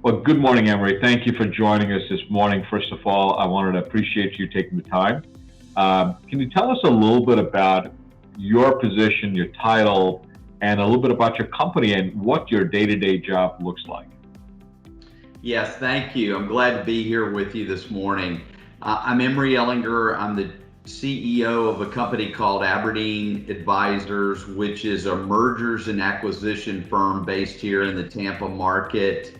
Well, good morning, Emery. Thank you for joining us this morning. First of all, I wanted to appreciate you taking the time. Can you tell us a little bit about your position, your title, and a little bit about your company and what your day-to-day job looks like? Yes, thank you. I'm glad to be here with you this morning. I'm Emery Ellinger. I'm the CEO of a company called Aberdeen Advisors, which is a mergers and acquisition firm based here in the Tampa market.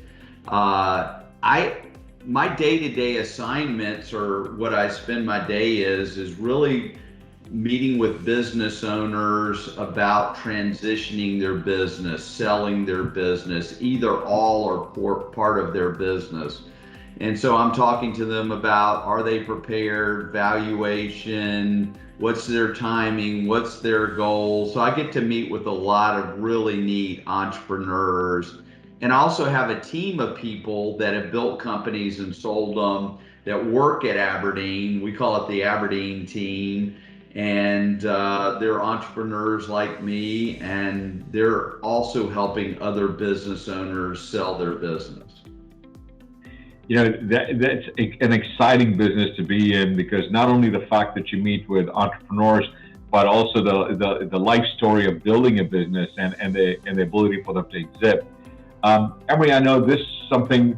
I My day-to-day assignments, or what I spend my day is really meeting with business owners about transitioning their business, selling their business, either all or part of their business. And so I'm talking to them about, are they prepared, valuation, what's their timing, what's their goal. So I get to meet with a lot of really neat entrepreneurs, and I also have a team of people that have built companies and sold them that work at Aberdeen. We call it the Aberdeen team. And they're entrepreneurs like me, and they're also helping other business owners sell their business. That's an exciting business to be in because not only the fact that you meet with entrepreneurs, but also the life story of building a business and the ability for them to exist. Emery, I know this is something,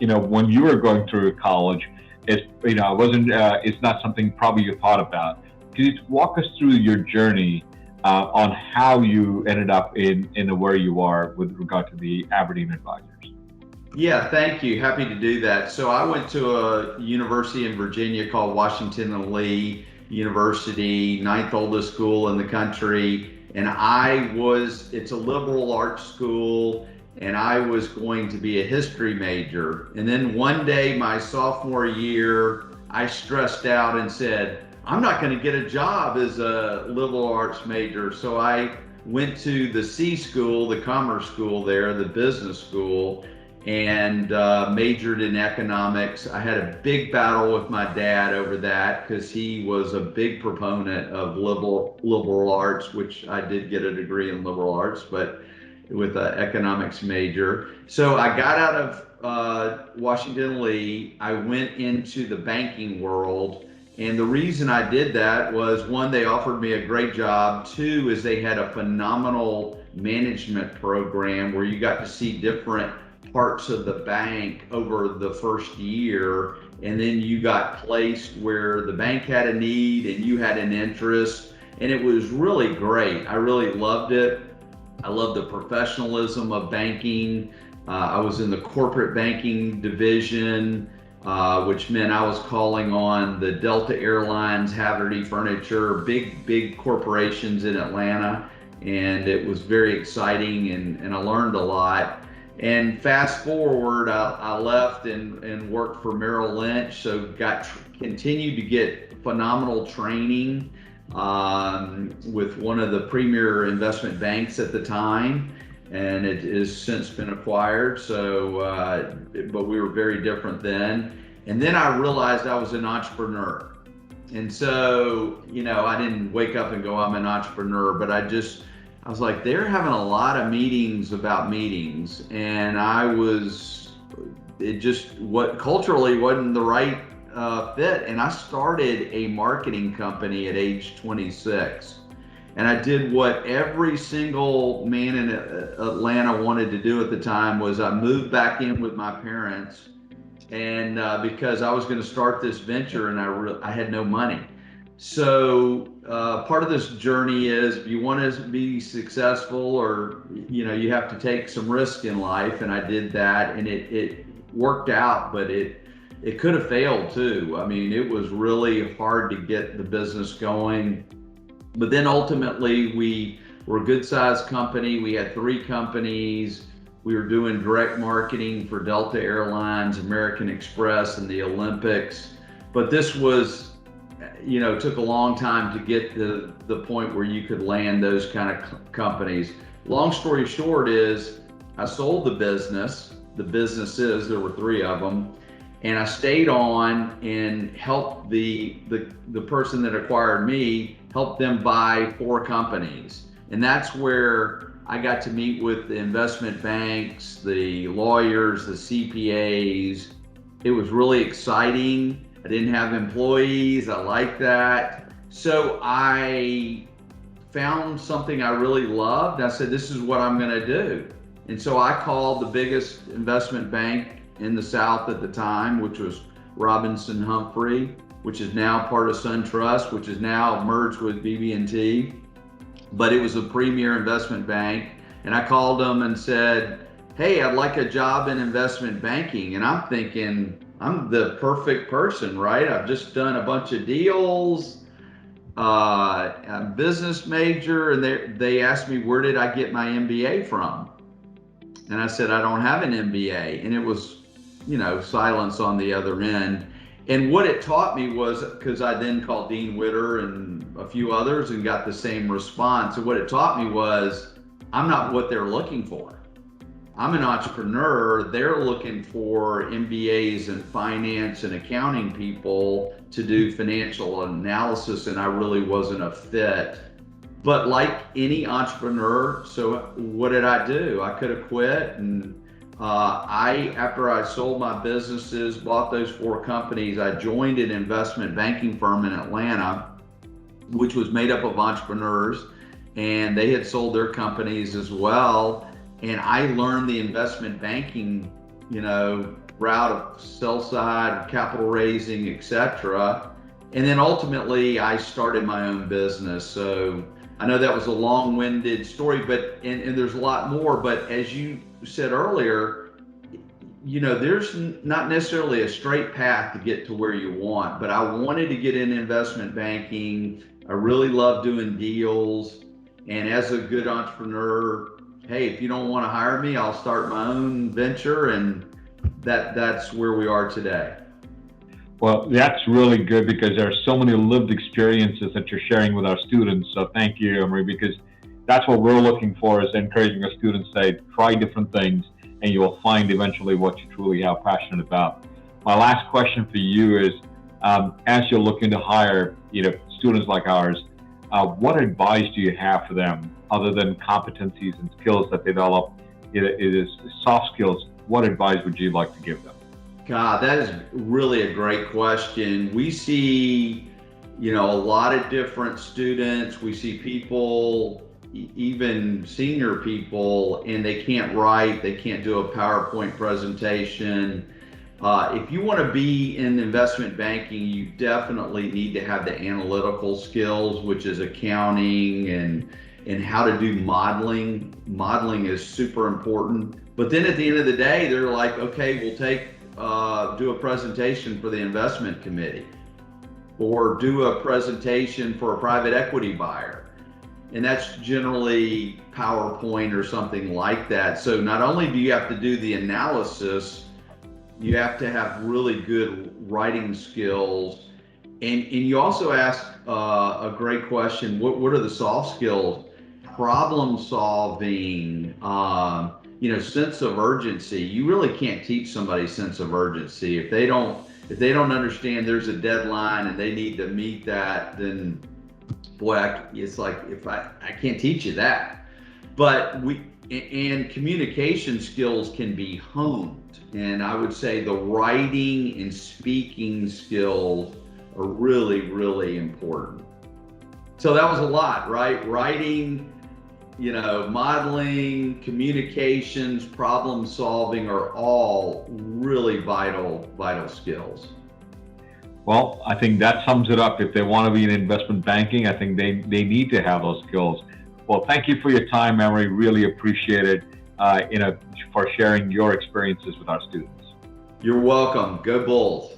when you were going through college, it's not something probably you thought about. Can you walk us through your journey on how you ended up in where you are with regard to the Aberdeen Advisors? Yeah, thank you. Happy to do that. So I went to a university in Virginia called Washington and Lee University, ninth oldest school in the country. And it's a liberal arts school, and I was going to be a history major. And then one day, my sophomore year, I stressed out and said, I'm not going to get a job as a liberal arts major. So I went to the C school, the commerce school there, the business school, and majored in economics. I had a big battle with my dad over that because he was a big proponent of liberal arts, which I did get a degree in liberal arts, but with an economics major. So I got out of Washington Lee. I went into the banking world. And the reason I did that was, one, they offered me a great job. Two, is they had a phenomenal management program where you got to see different parts of the bank over the first year. And then you got placed where the bank had a need and you had an interest. And it was really great. I really loved it. I love the professionalism of banking. I was in the corporate banking division, which meant I was calling on the Delta Airlines, Haverty Furniture, big corporations in Atlanta. And it was very exciting, and I learned a lot. And fast forward, I left and worked for Merrill Lynch, so continued to get phenomenal training with one of the premier investment banks at the time, and it has since been acquired. So, but we were very different then. And then I realized I was an entrepreneur. And so, I didn't wake up and go, I'm an entrepreneur, but I was like, they're having a lot of meetings about meetings. And culturally wasn't the right fit. And I started a marketing company at age 26. And I did what every single man in Atlanta wanted to do at the time. Was I moved back in with my parents, and because I was going to start this venture, and I had no money. So part of this journey is, if you want to be successful, or you have to take some risk in life, and I did that, and it worked out, but it could have failed too. I mean, it was really hard to get the business going. But then ultimately, we were a good-sized company. We had 3 companies. We were doing direct marketing for Delta Airlines, American Express, and the Olympics. But this was, took a long time to get to the point where you could land those kind of companies. Long story short is, I sold the business. The businesses, there were 3 of them. And I stayed on and helped the person that acquired me, help them buy 4 companies. And that's where I got to meet with the investment banks, the lawyers, the CPAs. It was really exciting. I didn't have employees. I liked that. So I found something I really loved. I said, this is what I'm going to do. And so I called the biggest investment bank in the South at the time, which was Robinson Humphrey, which is now part of SunTrust, which is now merged with BB&T. But it was a premier investment bank. And I called them and said, hey, I'd like a job in investment banking. And I'm thinking, I'm the perfect person, right? I've just done a bunch of deals. I'm a business major. And they asked me, where did I get my MBA from? And I said, I don't have an MBA. And it was, silence on the other end. And what it taught me was, because I then called Dean Witter and a few others and got the same response. And what it taught me was, I'm not what they're looking for. I'm an entrepreneur. They're looking for MBAs and finance and accounting people to do financial analysis, and I really wasn't a fit. But like any entrepreneur, so what did I do? I could have quit, and after I sold my businesses, bought those 4 companies, I joined an investment banking firm in Atlanta, which was made up of entrepreneurs, and they had sold their companies as well. And I learned the investment banking, route of sell side, capital raising, etc. And then ultimately I started my own business. So I know that was a long-winded story, but and there's a lot more. But as you said earlier, there's not necessarily a straight path to get to where you want. But I wanted to get in investment banking. I really love doing deals. And as a good entrepreneur, hey, if you don't want to hire me, I'll start my own venture, and that's where we are today. Well, that's really good, because there are so many lived experiences that you're sharing with our students. So thank you, Emery, because that's what we're looking for, is encouraging our students to say, try different things, and you will find eventually what you truly are passionate about. My last question for you is, as you're looking to hire, students like ours, what advice do you have for them, other than competencies and skills that they develop? It is soft skills. What advice would you like to give them? God, that is really a great question. We see, a lot of different students. We see people, even senior people, and they can't write, they can't do a PowerPoint presentation. If you want to be in investment banking, you definitely need to have the analytical skills, which is accounting and how to do modeling. Modeling is super important. But then at the end of the day, they're like, okay, we'll do a presentation for the investment committee, or do a presentation for a private equity buyer. And that's generally PowerPoint or something like that. So not only do you have to do the analysis, you have to have really good writing skills. And you also asked a great question. What are the soft skills? Problem solving, sense of urgency. You really can't teach somebody sense of urgency. If they don't understand there's a deadline and they need to meet that, then boy, it's like, I can't teach you that. But communication skills can be honed. And I would say the writing and speaking skills are really, really important. So that was a lot, right? Writing, modeling, communications, problem solving are all really vital skills. Well, I think that sums it up. If they want to be in investment banking, I think they need to have those skills. Well, thank you for your time, Emery. Really appreciate it for sharing your experiences with our students. You're welcome. Go Bulls.